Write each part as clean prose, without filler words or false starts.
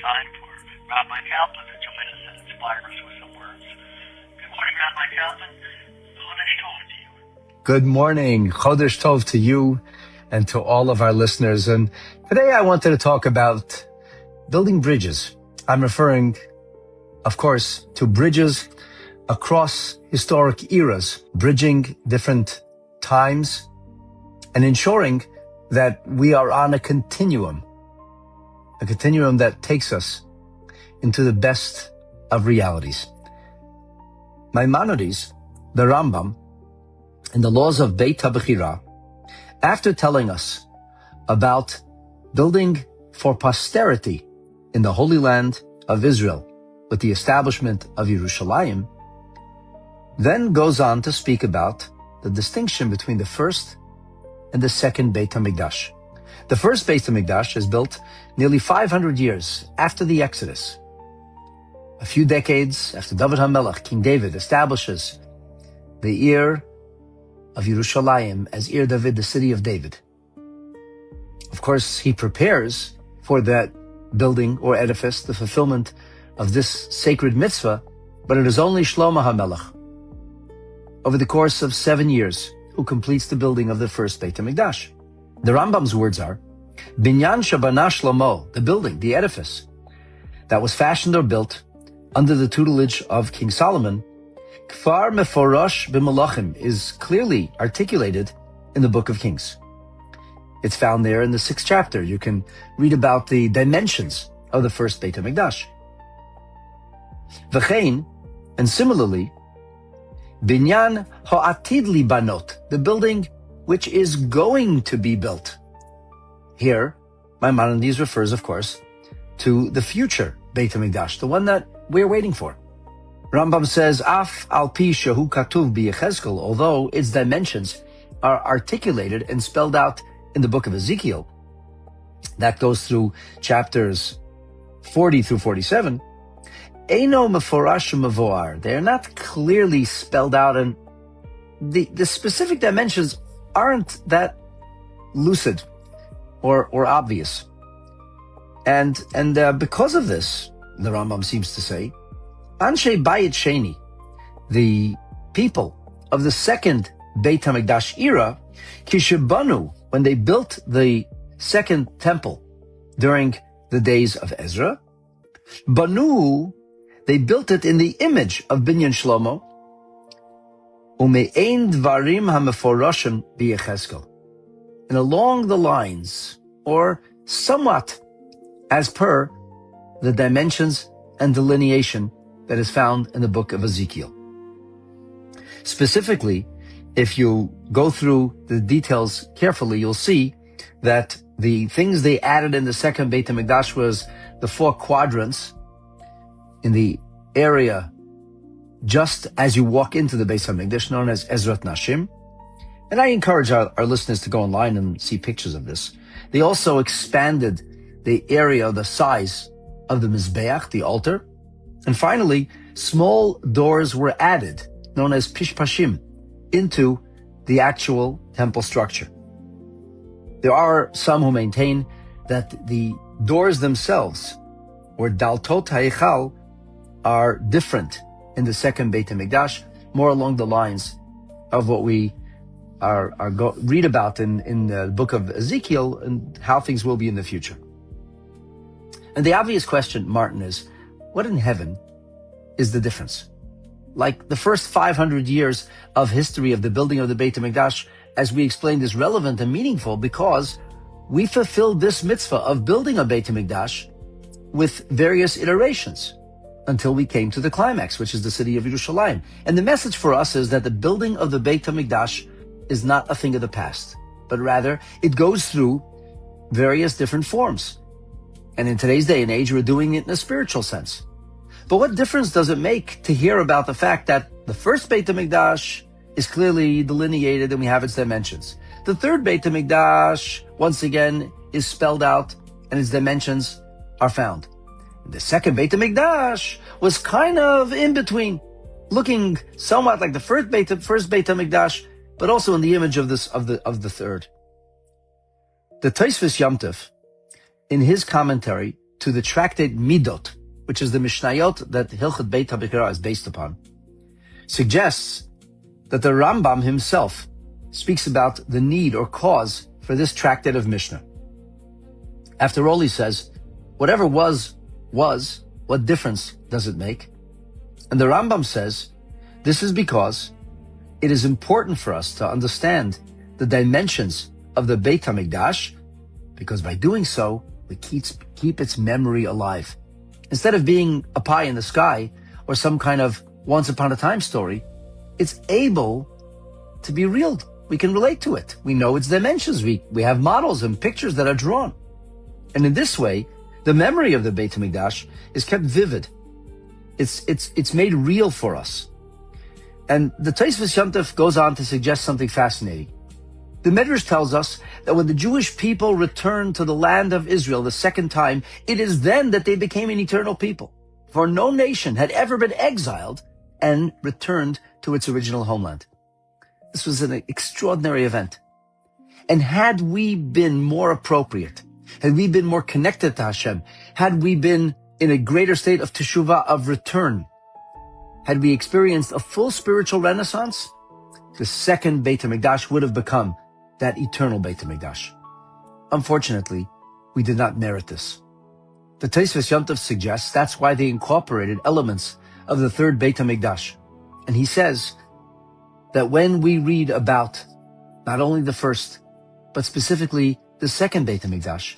time for Rabbi Kaplan to join us and inspire us with some words. Good morning, Rabbi Kaplan. Chodesh Tov to you. Good morning. Chodesh Tov to you and to all of our listeners. And today I wanted to talk about building bridges. I'm referring, of course, to bridges across historic eras, bridging different times and ensuring that we are on a continuum that takes us into the best of realities. Maimonides, the Rambam, in the laws of Beit HaBechira, after telling us about building for posterity in the Holy Land of Israel with the establishment of Yerushalayim, then goes on to speak about the distinction between the first and the second Beit HaMikdash. The first Beit HaMikdash is built nearly 500 years after the Exodus. A few decades after David HaMelech, King David, establishes the Ear of Yerushalayim as Ir David, the city of David. Of course, he prepares for that building or edifice, the fulfillment of this sacred mitzvah, but it is only Shlomo HaMelech, over the course of 7 years, who completes the building of the first Beit HaMikdash. The Rambam's words are, Binyan Shabana Shlomo, the building, the edifice, that was fashioned or built under the tutelage of King Solomon, Kfar Meforosh B'Malachim, is clearly articulated in the Book of Kings. It's found there in the 6th chapter. You can read about the dimensions of the first Beit HaMikdash. V'chein, and similarly, Binyan Ha'atid Libanot, the building which is going to be built. Here, Maimonides refers, of course, to the future Beit HaMikdash, the one that we're waiting for. Rambam says, Af al pi shehu katuv b'Yechezkel, although its dimensions are articulated and spelled out in the book of Ezekiel, that goes through chapters 40 through 47, Eino meforash mevoar, they're not clearly spelled out, and the specific dimensions aren't that lucid or obvious. And because of this, the Rambam seems to say, Anshe Bayit Sheni, the people of the second Beit HaMikdash era, Kishibanu, when they built the second temple during the days of Ezra, Banu, they built it in the image of Binyan Shlomo, Ume'ein Dvarim HaMeforoshim b'Yechezkel, and along the lines, or somewhat as per the dimensions and delineation that is found in the book of Ezekiel. Specifically, if you go through the details carefully, you'll see that the things they added in the second Beit HaMikdash was the 4 quadrants in the area just as you walk into the Beit HaMikdash, known as Ezrat Nashim. And I encourage our listeners to go online and see pictures of this. They also expanded the area, the size of the Mizbeach, the altar. And finally, small doors were added, known as Pishpashim, into the actual temple structure. There are some who maintain that the doors themselves, or Daltot HaEchal, are different in the second Beit HaMikdash, more along the lines of what we read about in the book of Ezekiel and how things will be in the future. And the obvious question, Martin, is what in heaven is the difference? Like the first 500 years of history of the building of the Beit HaMikdash, as we explained, is relevant and meaningful because we fulfilled this mitzvah of building a Beit HaMikdash with various iterations until we came to the climax, which is the city of Yerushalayim. And the message for us is that the building of the Beit HaMikdash is not a thing of the past, but rather it goes through various different forms. And in today's day and age, we're doing it in a spiritual sense. But what difference does it make to hear about the fact that the first Beit HaMikdash is clearly delineated and we have its dimensions? The third Beit HaMikdash, once again, is spelled out and its dimensions are found. The second Beit HaMikdash was kind of in between, looking somewhat like the first Beit HaMikdash, but also in the image of the third. The Tosfos Yom Tov, in his commentary, to the tractate Midot, which is the Mishnayot that Hilchot Beit HaMikdash is based upon, suggests that the Rambam himself speaks about the need or cause for this tractate of Mishnah. After all, he says, whatever was, what difference does it make? And the Rambam says, this is because it is important for us to understand the dimensions of the Beit HaMikdash, because by doing so, we keep its memory alive. Instead of being a pie in the sky or some kind of once upon a time story, it's able to be real. We can relate to it. We know its dimensions. We have models and pictures that are drawn. And in this way, the memory of the Beit HaMikdash is kept vivid. It's made real for us. And the Tosfos Yom Tov goes on to suggest something fascinating. The Midrash tells us that when the Jewish people returned to the land of Israel the second time, it is then that they became an eternal people. For no nation had ever been exiled and returned to its original homeland. This was an extraordinary event. And had we been more appropriate, had we been more connected to Hashem, had we been in a greater state of teshuvah, of return, had we experienced a full spiritual renaissance, the second Beit HaMikdash would have become that eternal Beit HaMikdash. Unfortunately, we did not merit this. The Tosfos Yom Tov suggests that's why they incorporated elements of the third Beit HaMikdash. And he says that when we read about not only the first, but specifically the second Beit HaMikdash,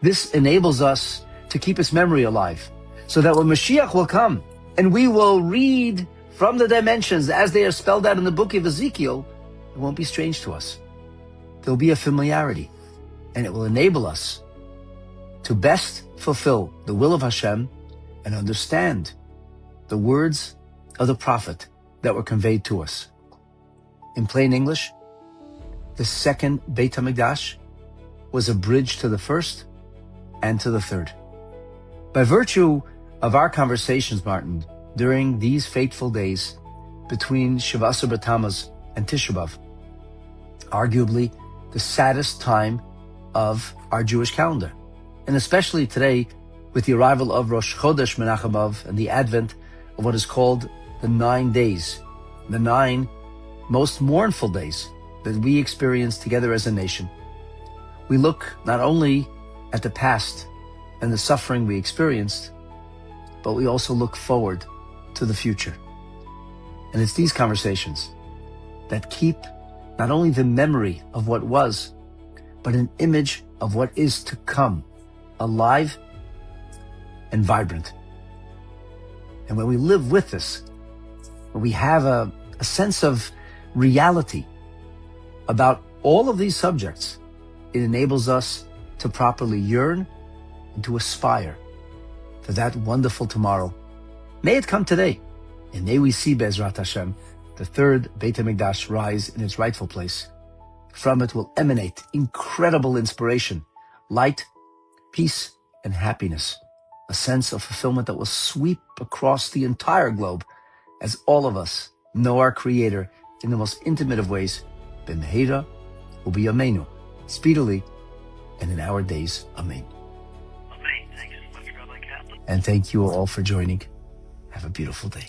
this enables us to keep its memory alive, so that when Mashiach will come and we will read from the dimensions as they are spelled out in the book of Ezekiel, it won't be strange to us. There'll be a familiarity, and it will enable us to best fulfill the will of Hashem and understand the words of the prophet that were conveyed to us. In plain English, the second Beit HaMikdash was a bridge to the first and to the third. By virtue of our conversations, Martin, during these fateful days between Shiva Asar Tammuz and Tisha B'Av, arguably the saddest time of our Jewish calendar, and especially today with the arrival of Rosh Chodesh Menachem Av and the advent of what is called the 9 days, the 9 most mournful days that we experience together as a nation. We look not only at the past and the suffering we experienced, but we also look forward to the future. And it's these conversations that keep not only the memory of what was, but an image of what is to come, alive and vibrant. And when we live with this, when we have a sense of reality about all of these subjects, it enables us to properly yearn and to aspire for that wonderful tomorrow. May it come today, and may we see Be'ezrat Hashem, the third Beit HaMikdash, rise in its rightful place. From it will emanate incredible inspiration, light, peace, and happiness, a sense of fulfillment that will sweep across the entire globe as all of us know our Creator in the most intimate of ways, b'mehira u'b'yameinu, speedily and in our days. Amen. Amen. Thanks so much, Rabbi Kaplan. And thank you all for joining. Have a beautiful day.